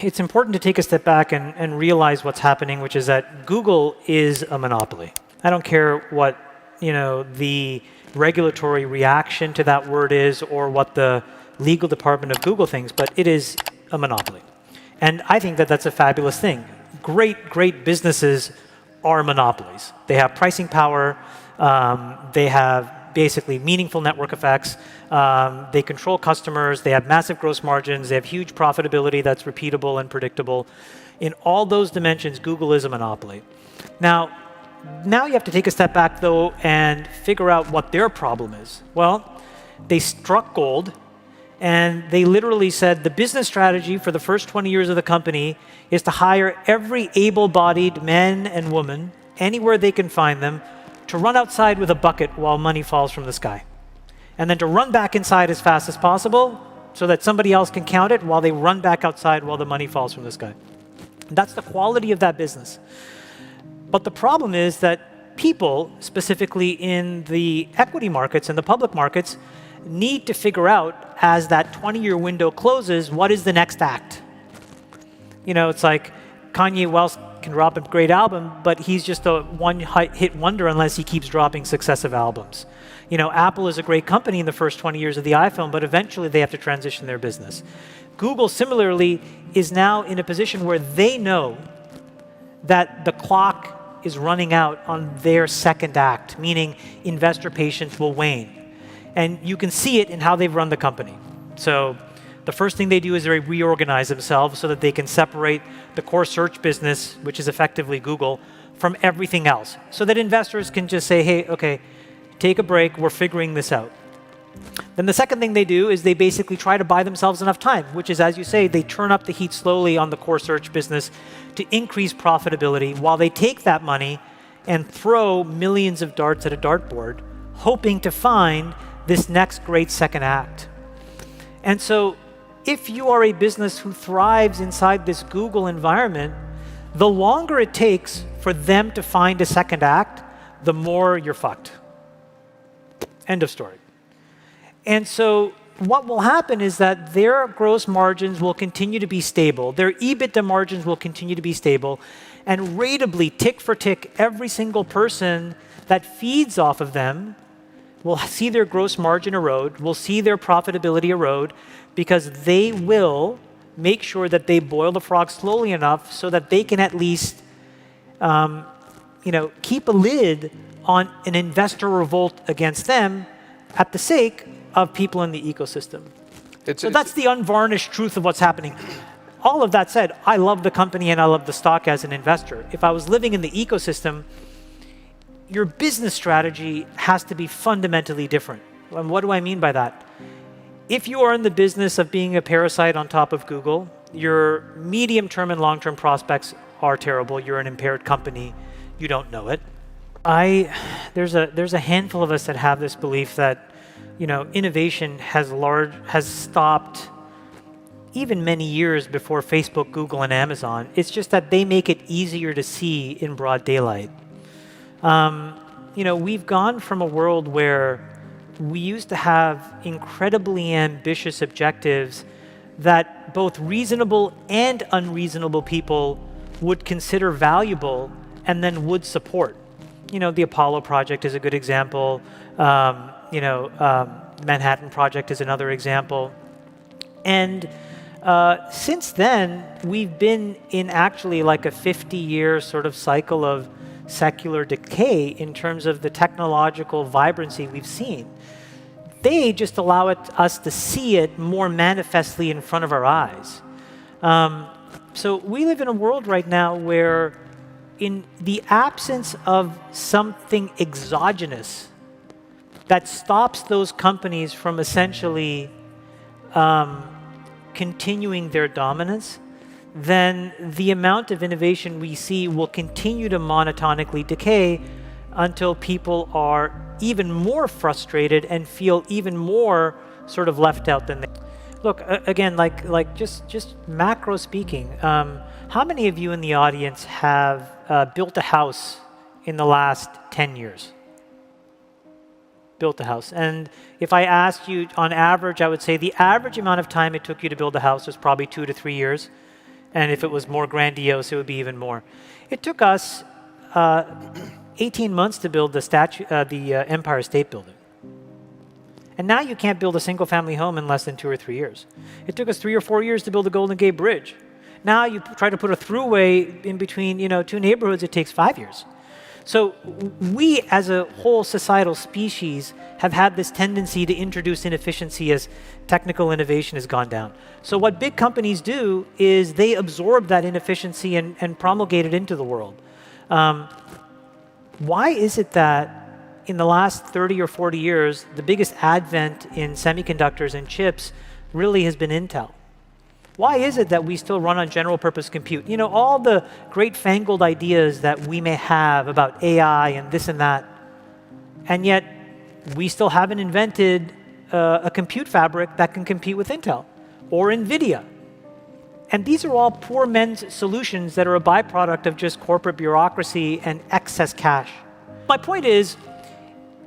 It's important to take a step back and realize what's happening, which is that Google is a monopoly. I don't care what the regulatory reaction to that word is or what the legal department of Google thinks, but it is a monopoly. And I think that that's a fabulous thing. Great businesses are monopolies. They have pricing power. They have basically meaningful network effects. They control customers. They have massive gross margins. They have huge profitability that's repeatable and predictable. In all those dimensions, Google is a monopoly. Now you have to take a step back, though, and figure out what their problem is. Well, they struck gold, and they literally said the business strategy for the first 20 years of the company is to hire every able-bodied man and woman, anywhere they can find them, to run outside with a bucket while money falls from the sky. And then to run back inside as fast as possible so that somebody else can count it while they run back outside while the money falls from the sky. And that's the quality of that business. But the problem is that people, specifically in the equity markets and the public markets, need to figure out, as that 20-year window closes, what is the next act? It's like Kanye West can drop a great album, but he's just a one-hit wonder unless he keeps dropping successive albums. Apple is a great company in the first 20 years of the iPhone, but eventually they have to transition their business. Google, similarly, is now in a position where they know that the clock is running out on their second act, meaning investor patience will wane. And you can see it in how they've run the company. So the first thing they do is they reorganize themselves so that they can separate the core search business, which is effectively Google, from everything else, so that investors can just say, hey, okay, take a break, we're figuring this out. Then the second thing they do is they basically try to buy themselves enough time, which is, as you say, they turn up the heat slowly on the core search business to increase profitability while they take that money and throw millions of darts at a dartboard, hoping to find this next great second act. And so if you are a business who thrives inside this Google environment, the longer it takes for them to find a second act, the more you're fucked. End of story. And so what will happen is that their gross margins will continue to be stable, their EBITDA margins will continue to be stable, and ratably, tick for tick, every single person that feeds off of them will see their gross margin erode, will see their profitability erode, because they will make sure that they boil the frog slowly enough so that they can at least keep a lid on an investor revolt against them at the sake of people in the ecosystem. So that's the unvarnished truth of what's happening. All of that said, I love the company and I love the stock as an investor. If I was living in the ecosystem, your business strategy has to be fundamentally different. And what do I mean by that? If you are in the business of being a parasite on top of Google, your medium-term and long-term prospects are terrible. You're an impaired company. You don't know it. There's a handful of us that have this belief that innovation has stopped even many years before Facebook, Google, and Amazon. It's just that they make it easier to see in broad daylight. We've gone from a world where we used to have incredibly ambitious objectives that both reasonable and unreasonable people would consider valuable and then would support. The Apollo project is a good example. Manhattan Project is another example. And since then, we've been in actually like a 50-year sort of cycle of secular decay in terms of the technological vibrancy we've seen. They just allow us to see it more manifestly in front of our eyes. So we live in a world right now where, in the absence of something exogenous that stops those companies from essentially continuing their dominance, then the amount of innovation we see will continue to monotonically decay until people are even more frustrated and feel even more sort of left out than they. Look, again, like just macro speaking, how many of you in the audience have built a house in the last 10 years? Built a house. And if I asked you on average, I would say the average amount of time it took you to build a house was probably 2 to 3 years. And if it was more grandiose, it would be even more. It took us 18 months to build the Empire State Building. And now you can't build a single-family home in less than 2 or 3 years. It took us 3 or 4 years to build the Golden Gate Bridge. Now you try to put a throughway in between, two neighborhoods, it takes 5 years. So we, as a whole societal species, have had this tendency to introduce inefficiency as technical innovation has gone down. So what big companies do is they absorb that inefficiency and promulgate it into the world. Why is it that in the last 30 or 40 years, the biggest advent in semiconductors and chips really has been Intel? Why is it that we still run on general purpose compute? All the great fangled ideas that we may have about AI and this and that, and yet we still haven't invented a compute fabric that can compete with Intel or NVIDIA. And these are all poor men's solutions that are a byproduct of just corporate bureaucracy and excess cash. My point is,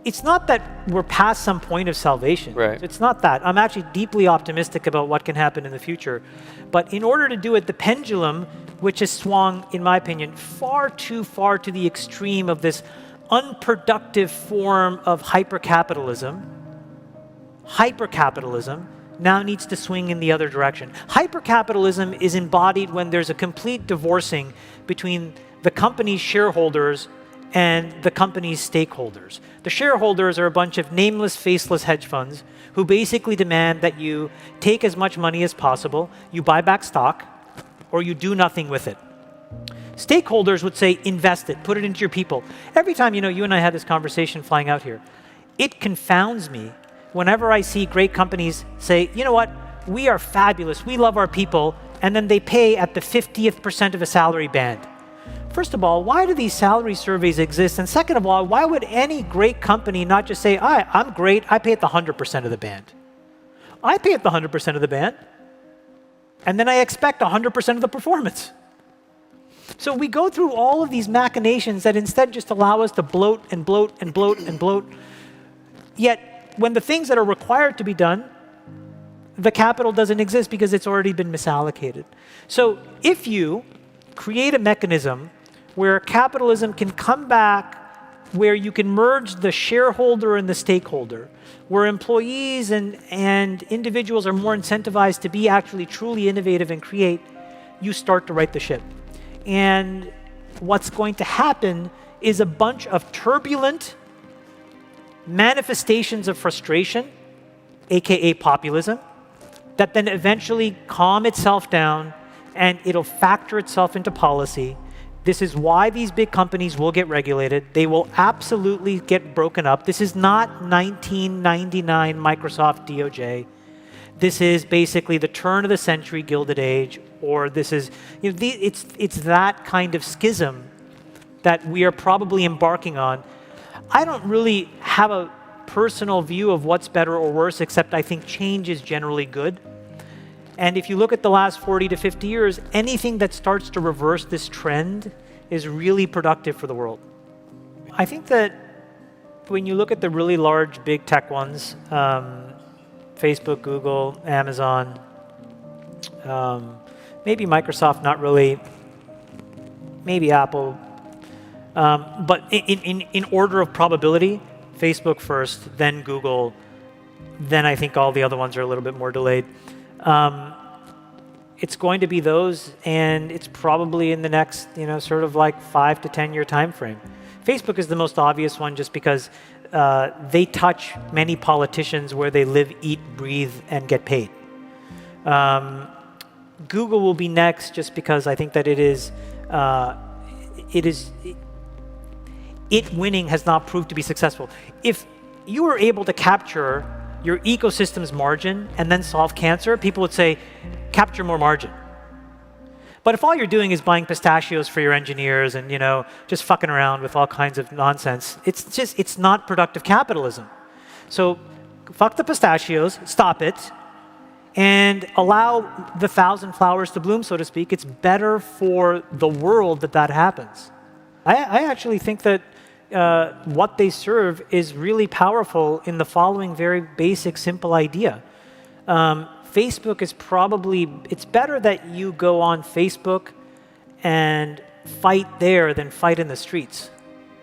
it's not that we're past some point of salvation. Right. It's not that. I'm actually deeply optimistic about what can happen in the future. But in order to do it, the pendulum, which has swung, in my opinion, far too far to the extreme of this unproductive form of hypercapitalism now needs to swing in the other direction. Hypercapitalism is embodied when there's a complete divorcing between the company's shareholders and the company's stakeholders. The shareholders are a bunch of nameless, faceless hedge funds who basically demand that you take as much money as possible, you buy back stock, or you do nothing with it. Stakeholders would say, invest it, put it into your people. Every time, you and I had this conversation flying out here, it confounds me whenever I see great companies say, you know what, we are fabulous, we love our people, and then they pay at the 50th percent of a salary band. First of all, why do these salary surveys exist? And second of all, why would any great company not just say, I'm great, I pay at the 100% of the band. I pay at the 100% of the band, and then I expect 100% of the performance. So we go through all of these machinations that instead just allow us to bloat and bloat and bloat and bloat. Yet, when the things that are required to be done, the capital doesn't exist because it's already been misallocated. So if you create a mechanism where capitalism can come back, where you can merge the shareholder and the stakeholder, where employees and individuals are more incentivized to be actually truly innovative and create, you start to right the ship. And what's going to happen is a bunch of turbulent manifestations of frustration, aka populism, that then eventually calm itself down and it'll factor itself into policy. This is why these big companies will get regulated. They will absolutely get broken up. This is not 1999 Microsoft DOJ. This is basically the turn of the century Gilded Age, or this is, it's that kind of schism that we are probably embarking on. I don't really have a personal view of what's better or worse, except I think change is generally good. And if you look at the last 40 to 50 years, anything that starts to reverse this trend is really productive for the world. I think that when you look at the really large, big tech ones, Facebook, Google, Amazon, maybe Microsoft, not really, maybe Apple, but in order of probability, Facebook first, then Google, then I think all the other ones are a little bit more delayed. It's going to be those, and it's probably in the next, sort of like 5 to 10 year time frame. Facebook is the most obvious one just because they touch many politicians where they live, eat, breathe, and get paid. Google will be next just because I think that it winning has not proved to be successful. If you were able to capture your ecosystem's margin and then solve cancer, people would say, capture more margin. But if all you're doing is buying pistachios for your engineers and, just fucking around with all kinds of nonsense, it's not productive capitalism. So fuck the pistachios, stop it, and allow the 1,000 flowers to bloom, so to speak. It's better for the world that happens. I actually think that what they serve is really powerful in the following very basic, simple idea. Facebook is probably, it's better that you go on Facebook and fight there than fight in the streets.